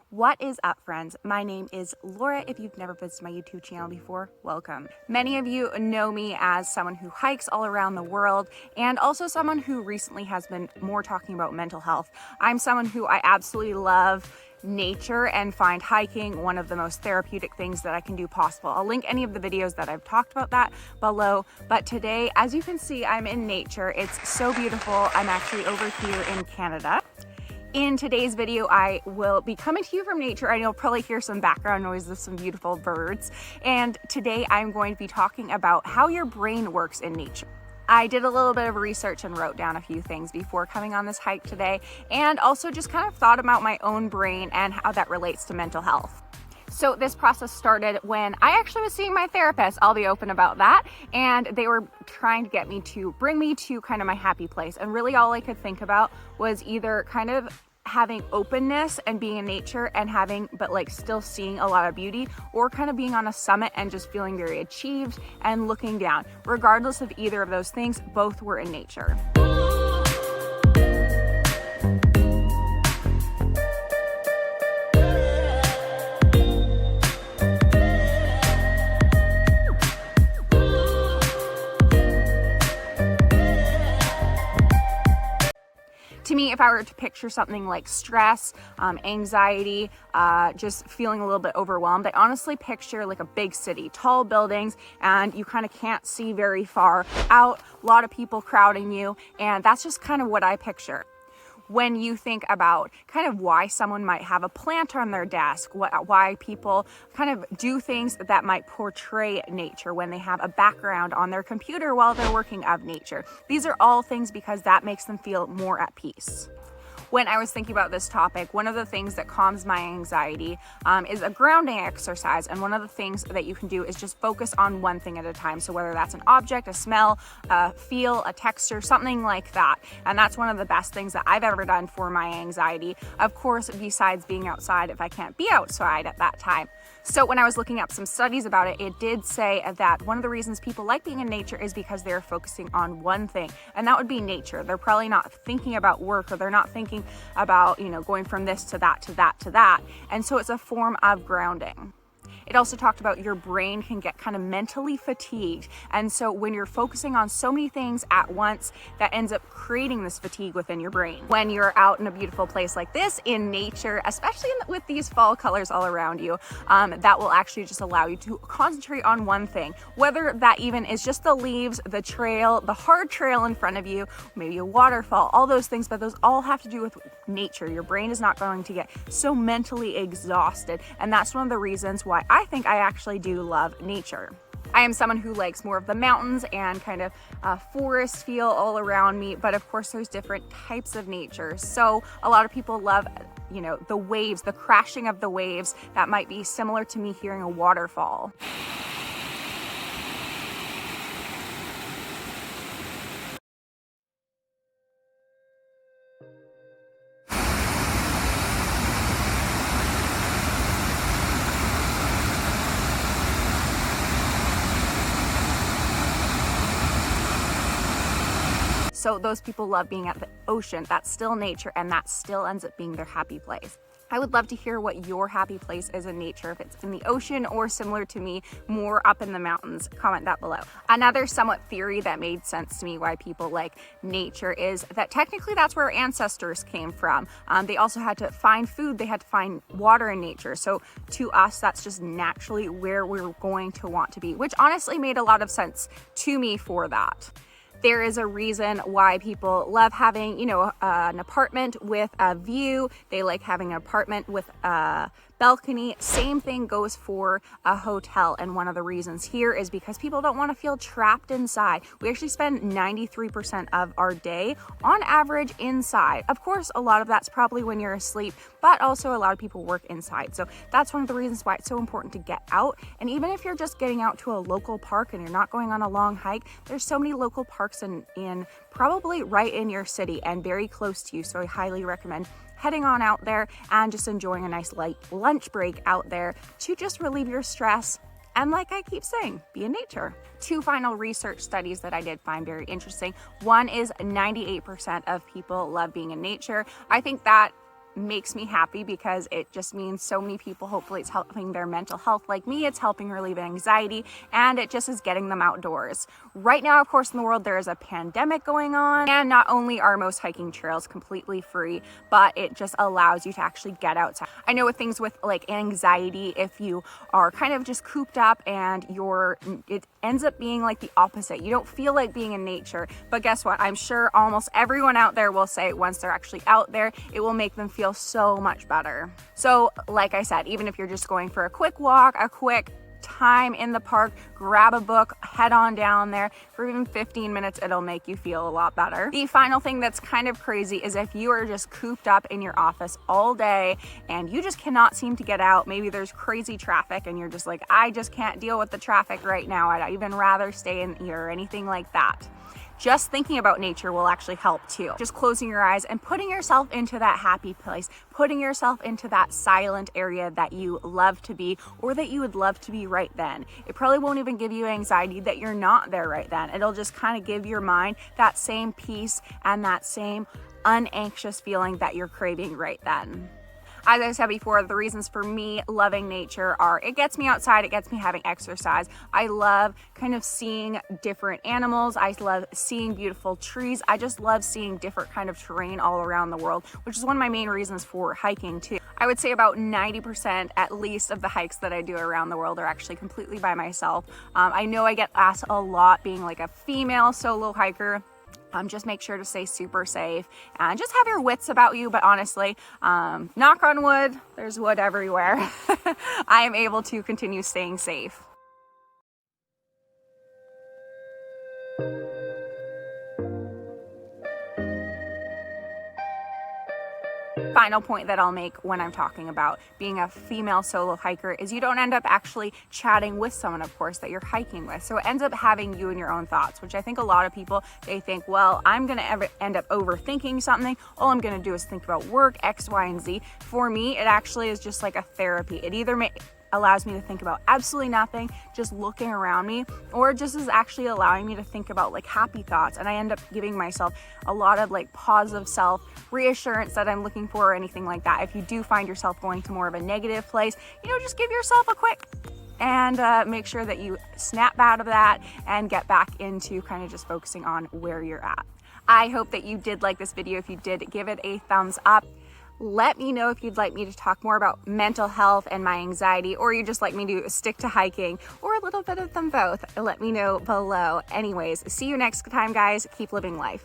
What is up, friends? My name is Laura. If you've never visited my YouTube channel before, welcome. Many of you know me as someone who hikes all around the world and also someone who recently has been more talking about mental health. I'm someone who I absolutely love nature and find hiking one of the most therapeutic things that I can do possible. I'll link any of the videos that I've talked about that below, but today, as you can see, I'm in nature. It's so beautiful. I'm actually over here in Canada. In today's video, I will be coming to you from nature. I know you'll probably hear some background noise of some beautiful birds. And today I'm going to be talking about how your brain works in nature. I did a little bit of research and wrote down a few things before coming on this hike today, and also just kind of thought about my own brain and how that relates to mental health. So this process started when I actually was seeing my therapist. I'll be open about that. And they were trying to get me to bring me to kind of my happy place. And really all I could think about was either kind of having openness and being in nature and but like still seeing a lot of beauty, or kind of being on a summit and just feeling very achieved and looking down. Regardless of either of those things, both were in nature. To me, if I were to picture something like stress, anxiety, just feeling a little bit overwhelmed, I honestly picture like a big city, tall buildings, and you kind of can't see very far out, a lot of people crowding you, and that's just kind of what I picture. When you think about kind of why someone might have a plant on their desk, why people kind of do things that might portray nature, when they have a background on their computer while they're working of nature. These are all things because that makes them feel more at peace. When I was thinking about this topic, one of the things that calms my anxiety is a grounding exercise. And one of the things that you can do is just focus on one thing at a time. So whether that's an object, a smell, a feel, a texture, something like that. And that's one of the best things that I've ever done for my anxiety. Of course, besides being outside if I can't be outside at that time. So when I was looking up some studies about it, it did say that one of the reasons people like being in nature is because they're focusing on one thing, and that would be nature. They're probably not thinking about work, or they're not thinking about, going from this to that to that to that. And so it's a form of grounding. It also talked about your brain can get kind of mentally fatigued. And so when you're focusing on so many things at once, that ends up creating this fatigue within your brain. When you're out in a beautiful place like this in nature, especially with these fall colors all around you, that will actually just allow you to concentrate on one thing, whether that even is just the leaves, the trail, the hard trail in front of you, maybe a waterfall, all those things, but those all have to do with nature. Your brain is not going to get so mentally exhausted. And that's one of the reasons why I think I actually do love nature. I am someone who likes more of the mountains and kind of forest feel all around me, but of course there's different types of nature. So a lot of people love, the waves, the crashing of the waves. That might be similar to me hearing a waterfall. So those people love being at the ocean. That's still nature, and that still ends up being their happy place. I would love to hear what your happy place is in nature, if it's in the ocean or similar to me, more up in the mountains. Comment that below. Another somewhat theory that made sense to me why people like nature is that technically that's where our ancestors came from. They also had to find food, they had to find water in nature. So to us, that's just naturally where we're going to want to be, which honestly made a lot of sense to me for that. There is a reason why people love having, an apartment with a view. They like having an apartment with a balcony. Same thing goes for a hotel. And one of the reasons here is because people don't want to feel trapped inside. We actually spend 93% of our day on average inside. Of course, a lot of that's probably when you're asleep, but also a lot of people work inside. So that's one of the reasons why it's so important to get out. And even if you're just getting out to a local park and you're not going on a long hike, there's so many local parks in probably right in your city and very close to you. So I highly recommend heading on out there and just enjoying a nice light lunch break out there to just relieve your stress. And like I keep saying, be in nature. Two final research studies that I did find very interesting. One is 98% of people love being in nature. I think that makes me happy because it just means so many people, hopefully it's helping their mental health like me, it's helping relieve anxiety, and it just is getting them outdoors. Right now, of course, in the world, there is a pandemic going on, and not only are most hiking trails completely free, but it just allows you to actually get outside. I know with things with like anxiety, if you are kind of just cooped up and it ends up being like the opposite. You don't feel like being in nature, but guess what? I'm sure almost everyone out there will say once they're actually out there, it will make them feel so much better. So like I said, even if you're just going for a quick walk, a quick time in the park, grab a book, head on down there for even 15 minutes, it'll make you feel a lot better. The final thing that's kind of crazy is if you are just cooped up in your office all day and you just cannot seem to get out, maybe there's crazy traffic and you're just like, I just can't deal with the traffic right now, I'd even rather stay in here or anything like that. Just thinking about nature will actually help too. Just closing your eyes and putting yourself into that happy place, putting yourself into that silent area that you love to be or that you would love to be right then. It probably won't even give you anxiety that you're not there right then. It'll just kind of give your mind that same peace and that same unanxious feeling that you're craving right then. As I said before, the reasons for me loving nature are it gets me outside, it gets me having exercise. I love kind of seeing different animals. I love seeing beautiful trees. I just love seeing different kind of terrain all around the world, which is one of my main reasons for hiking too. I would say about 90% at least of the hikes that I do around the world are actually completely by myself. I know I get asked a lot being like a female solo hiker. Just make sure to stay super safe and just have your wits about you. But honestly, knock on wood, there's wood everywhere. I am able to continue staying safe. Final point that I'll make when I'm talking about being a female solo hiker is you don't end up actually chatting with someone, of course, that you're hiking with. So it ends up having you and your own thoughts, which I think a lot of people, they think, well, I'm going to end up overthinking something. All I'm going to do is think about work, X, Y, and Z. For me, it actually is just like a therapy. It either allows me to think about absolutely nothing, just looking around me, or just is actually allowing me to think about like happy thoughts. And I end up giving myself a lot of like positive self reassurance that I'm looking for or anything like that. If you do find yourself going to more of a negative place, just give yourself a quick and make sure that you snap out of that and get back into kind of just focusing on where you're at. I hope that you did like this video. If you did, give it a thumbs up. Let me know if you'd like me to talk more about mental health and my anxiety, or you just like me to stick to hiking, or a little bit of them both. Let me know below. Anyways, see you next time, guys. Keep living life.